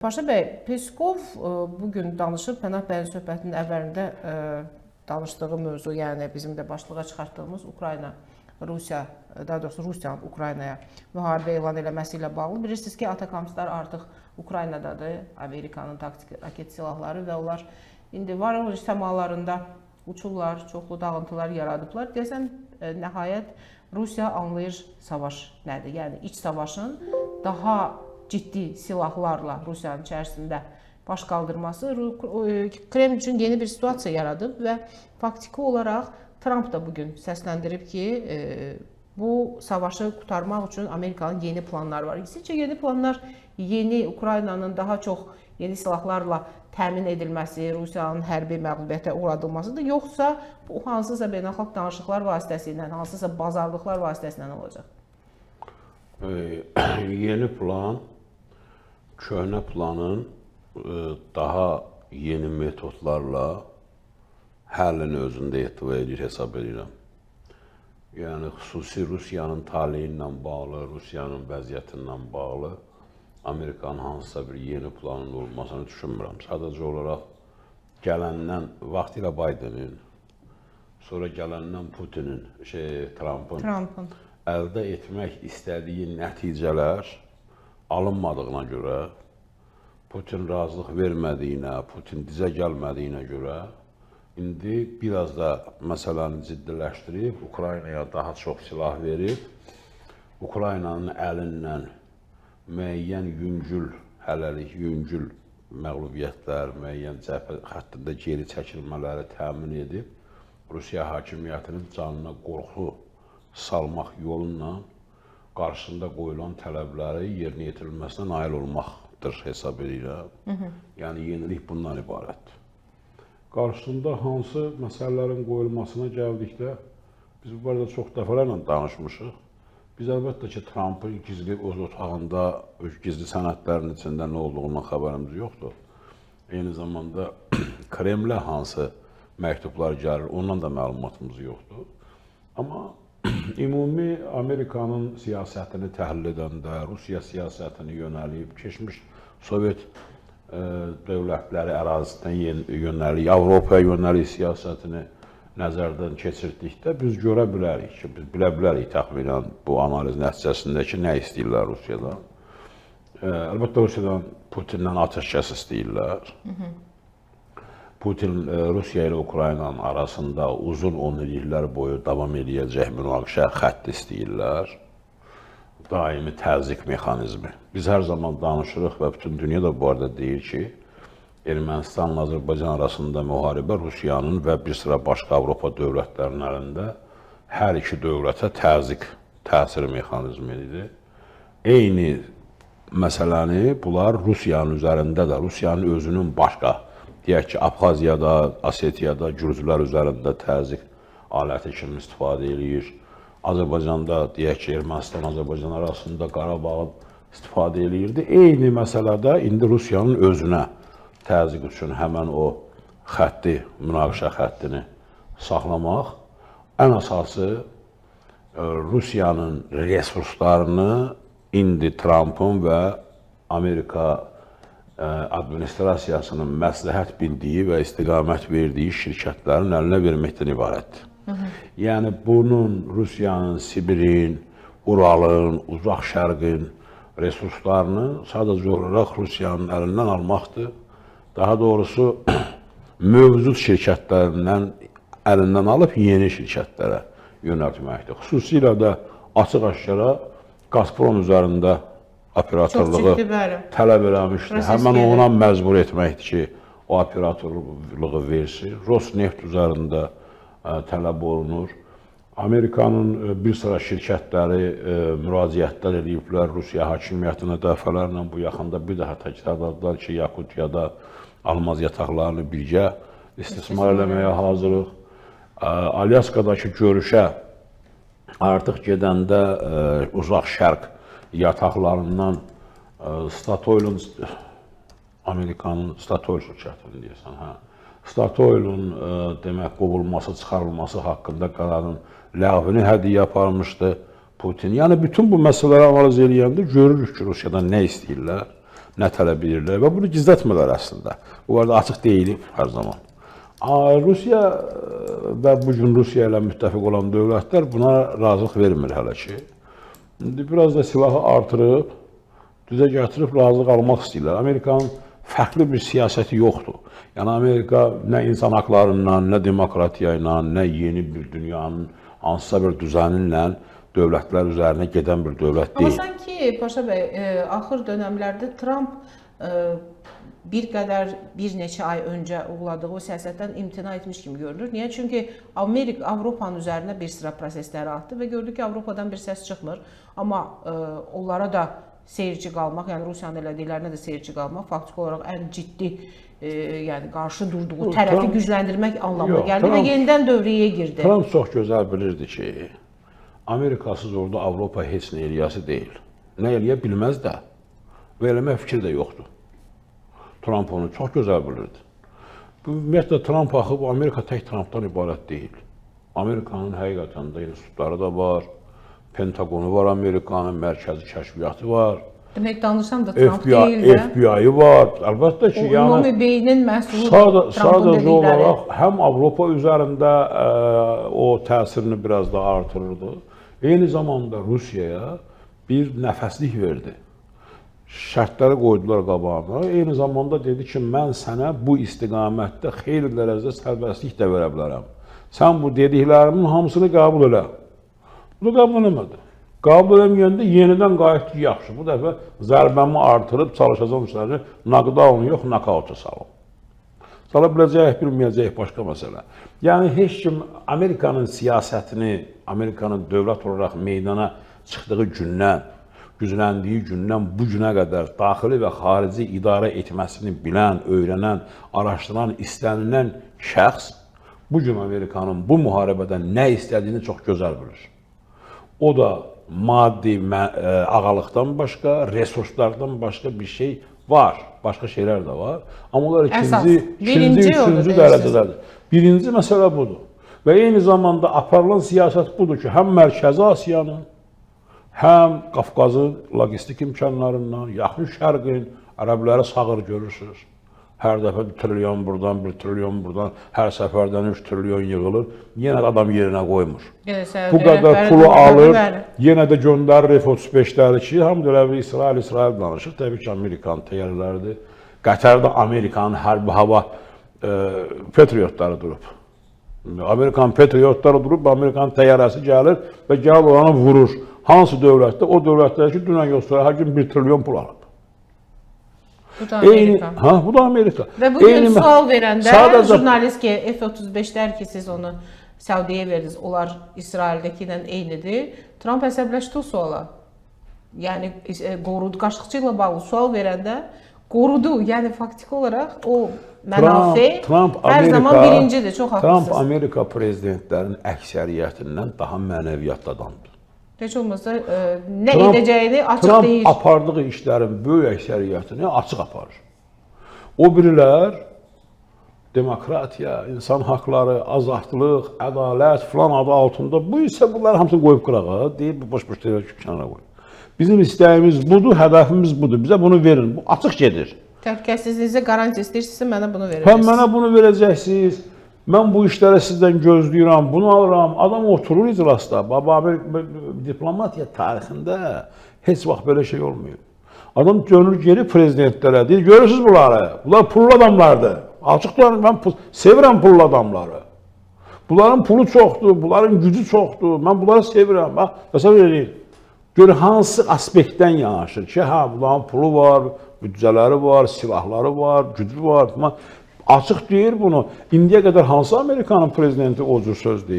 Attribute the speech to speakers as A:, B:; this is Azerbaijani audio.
A: Paşa bəy, Peskov bugün danışıb, Pənah bəyin söhbətinin əvvəlində danışdığı mövzu, yəni bizim də başlığa çıxartdığımız Ukrayna, Rusiya, daha doğrusu Rusiyanın Ukraynaya müharibə elan eləməsi ilə bağlı. Bilirsiniz ki, Atakamslar artıq Ukraynadadır, Amerikanın taktik raket silahları və onlar indi Voronezh səmalarında uçurlar, çoxlu dağıntılar yaradıblar. Deyəsən, nəhayət Rusiya anlayır savaş nədir, yəni iç savaşın daha ciddi silahlarla Rusiyanın içərisində baş qaldırması Kreml üçün yeni bir situasiya yaradıb və faktiki olaraq Trump da bugün səsləndirib ki, bu savaşı qurtarmaq üçün Amerikanın yeni planları var. Sizcə yeni planlar yeni Ukraynanın daha çox yeni silahlarla təmin edilməsi, Rusiyanın hərbi məğlubiyyətə uğradılmasıdır, yoxsa bu hansısa beynəlxalq danışıqlar vasitəsilə, hansısa bazarlıqlar vasitəsilə olacaq?
B: Yeni plan, köhnə planın daha yeni metodlarla həllini özündə etibar edir, hesab edirəm. Yəni, xüsusi Rusiyanın taleyi ilə bağlı, Rusiyanın vəziyyətindən bağlı Amerikanın hansısa bir yeni planın olmasını düşünmürəm. Sadəcə olaraq gələndən, vaxtilə Bidenin, sonra gələndən Putinin, Trump'ın əldə etmək istədiyi nəticələr alınmadığına görə, Putin razılıq vermədiyinə, Putin dizə gəlmədiyinə görə, indi biraz da məsələni ciddiləşdirib, Ukraynaya daha çox silah verib, Ukraynanın əlindən müəyyən hələlik yüngül məğlubiyyətlər, müəyyən cəbhə xəttində geri çəkilmələri təmin edib, Rusiya hakimiyyətinin canına qorxu salmaq yolunla qarşısında qoyulan tələbləri yerinə yetirilməsinə nail olmaqdır, hesab edirəm. Yəni, yenilik bundan ibarətdir. Qarşısında hansı məsələlərin qoyulmasına gəldikdə, biz bu barədə çox dəfələrlə danışmışıq. Biz əlbəttə ki, Trump'ın gizli öz otağında, gizli sənədlərin içində nə olduğundan xəbərimiz yoxdur. Eyni zamanda Kremlə hansı məktublar gəlir, ondan da məlumatımız yoxdur. Amma ümumi Amerikanın siyasətini təhlil edəndə, Rusiya siyasətini yönəlib, keçmiş Sovet dövlətləri ərazisindən yönəlik, Avropaya yönəlik siyasətini nəzərdən keçirdikdə biz görə bilərik ki, biz bilə bilərik təxminən bu analiz nəticəsində ki, nə istəyirlər Rusiyadan. Əlbəttə, Rusiyadan Putinlə atəşkəs istəyirlər. Putin Rusiya ilə Ukraynanın arasında uzun 10 illər boyu davam edəcək münaqişə xətti istəyirlər. Daimi təzyiq mexanizmi. Biz hər zaman danışırıq və bütün dünya da bu arada deyir ki, Ermənistanla Azərbaycan arasında müharibə Rusiyanın və bir sıra başqa Avropa dövlətlərinin əlində hər iki dövlətə təzyiq təsir mexanizmidir. Eyni məsələni bunlar Rusiyanın üzərində də, Rusiyanın özünün başqa, deyək ki, Abxaziyada, Osetiyada, Gürcülər üzərində təzyiq aləti kimi istifadə edir. Azərbaycanda, deyək ki, Ermənistan, Azərbaycan arasında Qarabağın istifadə edirdi. Eyni məsələdə indi Rusiyanın özünə təzyiq üçün həmən o xətti, münaqişə xəttini saxlamaq, ən əsası Rusiyanın resurslarını indi Trump'ın və Amerika administrasiyasının məsləhət bildiyi və istiqamət verdiyi şirkətlərin əlinə verməkdən ibarətdir. Yəni, bunun Rusiyanın, Sibirin, Uralın, Uzaq Şərqin resurslarını sadəcə olaraq Rusiyanın əlindən almaqdır. Daha doğrusu, mövcud şirkətlərindən əlindən alıb yeni şirkətlərə yönəltməkdir. Xüsusilə də açıq-aşkara Gazprom üzərində operatorluğu tələb eləmişdir. Həmən ona məcbur etməkdir ki, o operatorluğu versin. Rosneft üzərində tələb olunur. Amerikanın bir sıra şirkətləri müraciətlər ediblər Rusiya hakimiyyətinə dəfələrlə. Bu yaxında bir daha təkrarladılar ki, Yakutiyada almaz yataqlarını birgə istismar eləməyə hazırıq. Alyaskadakı görüşə artıq gedəndə Uzaq Şərq yataqlarından Statoil'un, Amerikanın Statoil şirkətini deyəsən, Statoil'un demək, qovulması, çıxarılması haqqında qərarın ləğvini hədiyyə aparmışdı Putin. Yəni, bütün bu məsələləri analiz edəndə görürük ki, Rusiyadan nə istəyirlər nə tələb edirlər və bunu gizlətmirlər əslində. Bu arada açıq deyilib hər zaman. Rusiya və bu gün Rusiya ilə müttəfiq olan dövlətlər buna razılıq vermir hələ ki. İndi biraz da silahı artırıb, düzə gətirib razılıq almaq istəyirlər. Amerikanın fərqli bir siyasəti yoxdur. Yəni Amerika nə insan haqlarından, nə demokratiya ilə, nə yeni bir dünyanın hansısa bir düzəninlə dövlətlər üzərinə gedən bir dövlət deyil.
A: Amma sanki Paşa bəy, axır dönəmlərdə Tramp bir neçə ay öncə uyguladığı o siyasətdən imtina etmiş kimi görünür. Niyə? Çünki Avropanın üzərinə bir sıra prosesləri atdı və gördük ki, Avropadan bir səs çıxmır. Amma onlara da seyirci qalmaq, yəni Rusiyanın elədiklərinə də seyirci qalmaq faktiki olaraq ən ciddi yəni qarşı durduğu tərəfi gücləndirmək anlamına gəldi və yenidən dövrəyə girdi.
B: Tramp çox gözəl bilirdi ki, Amerikasız orada Avropa heç nə eləyəsi deyil. Nə eləyə bilməz də və eləmək fikri də yoxdur. Tramp onu çox gözəl bilirdi. Bu ümumiyyətlə Tramp axı, Amerika tək Trampdan ibarət deyil. Amerikanın həqiqətən də institutları da var, Pentagonu var Amerikanın, mərkəzi kəşfiyyatı var.
A: Demək danışan da Tramp deyil də.
B: FBI var. Əlbəttə ki, yəni
A: ümumi beynin məhsulu Trampın
B: sadəcə
A: dedikləri.
B: olaraq həm Avropa üzərində o təsirini biraz da artırırdı. Eyni zamanda Rusiyaya bir nəfəslik verdi. Şərtləri qoydular qabağına. Eyni zamanda dedi ki, mən sənə bu istiqamətdə xeyli dərəcədə sərbəstlik də verə bilərəm. Sən bu dediklərimin hamısını qəbul elə. Bunu qəbul eləmədi. Qəbul eləməyəndə yenidən qayıtdı ki, yaxşı. Bu dəfə zərbəmi artırıb çalışacağım işləri knockdown yox, knockout salım. Sala biləcək, bilməyəcək başqa məsələ. Yəni, heç kim Amerikanın siyasətini, Amerikanın dövlət olaraq meydana çıxdığı gündən, gücləndiyi gündən bu günə qədər daxili və xarici idarə etməsini bilən, öyrənən, araşdıran, istənilən şəxs bu gün Amerikanın bu müharibədən nə istədiyini çox gözəl bilir. O da maddi ağalıqdan başqa, resurslardan başqa bir şey var. Başqa şeylər də var. Amma onlar ikinci, üçüncü dərəcədədir. Birinci məsələ budur. Və eyni zamanda aparılan siyasət budur ki, həm Mərkəzi Asiyanın, həm Qafqazın logistik imkanlarından, yaxın şərqin ərəbləri sağır görürsünüz. Hər dəfə 1 trilyon buradan, 1 trilyon buradan, hər səfərdən 3 trilyon yığılır. Yenə adam yerinə qoymur. Bu qədər pulu alır, yenə də göndərir F-35'ləri ki, hamd eləvi İsrail danışır. Təbii ki, Amerikanın təyyarələridir. Qətərdə Amerikanın hərbi hava patriotları durub. Amerikan patriotları durub, Amerikanın təyyarəsi gəlir və gəlib oranı vurur. Hansı dövlətdə? O dövlətlər ki, dünən yoxsa hər gün 1 trilyon pul alır.
A: Bu da Amerika.
B: Bu da Amerika.
A: Və bugün sual verəndə jurnalist ki, F-35'lər ki, siz onu Səudiyyə verdiniz, onlar İsraildəki ilə eynidir. Trump əsəbləşdi o suala. Yəni, qorudu, qaşıqçı ilə bağlı sual verəndə qorudu. Yəni, faktiki olaraq o mənafe hər zaman birincidir, çox haqlısınız.
B: Trump Amerika prezidentlərinin əksəriyyətindən daha mənəviyyatlı adamdır.
A: Heç olmazsa nə edəcəyini açıq deyir.
B: Trump apardığı işlərin böyük əksəriyyətini açıq aparır. O birilər demokratiya, insan haqları, azadlıq, ədalət filan adı altında bu isə bunları hamısını qoyub qırağa, deyib boş-boş deyir ki, kənara qoyub. Bizim istəyimiz budur, hədəfimiz budur. Bizə bunu verin. Bu açıq gedir.
A: Təhlükəsizliyinizə garantiya istəyirsinizsə mənə bunu verəcəksiniz.
B: Mənə bunu verəcəksiniz. Mən bu işləri sizdən gözləyirəm, bunu alıram. Adam oturur iclasda. Diplomatiya tarixində heç vaxt belə şey olmuyor. Adam dönür geri prezidentlərə deyir, görürsünüz bunları. Bunlar pullu adamlardır. Açıqlar, mən sevirəm pullu adamları. Bunların pulu çoxdur, bunların gücü çoxdur. Mən bunları sevirəm. Bax, məsələn eləyir. Gör hansı aspektdən yanaşır ki, bunların pulu var, büdcələri var, silahları var, gücü var. Açıq deyir bunu. İndiyə qədər hansı Amerikanın prezidenti o cür söz deyib?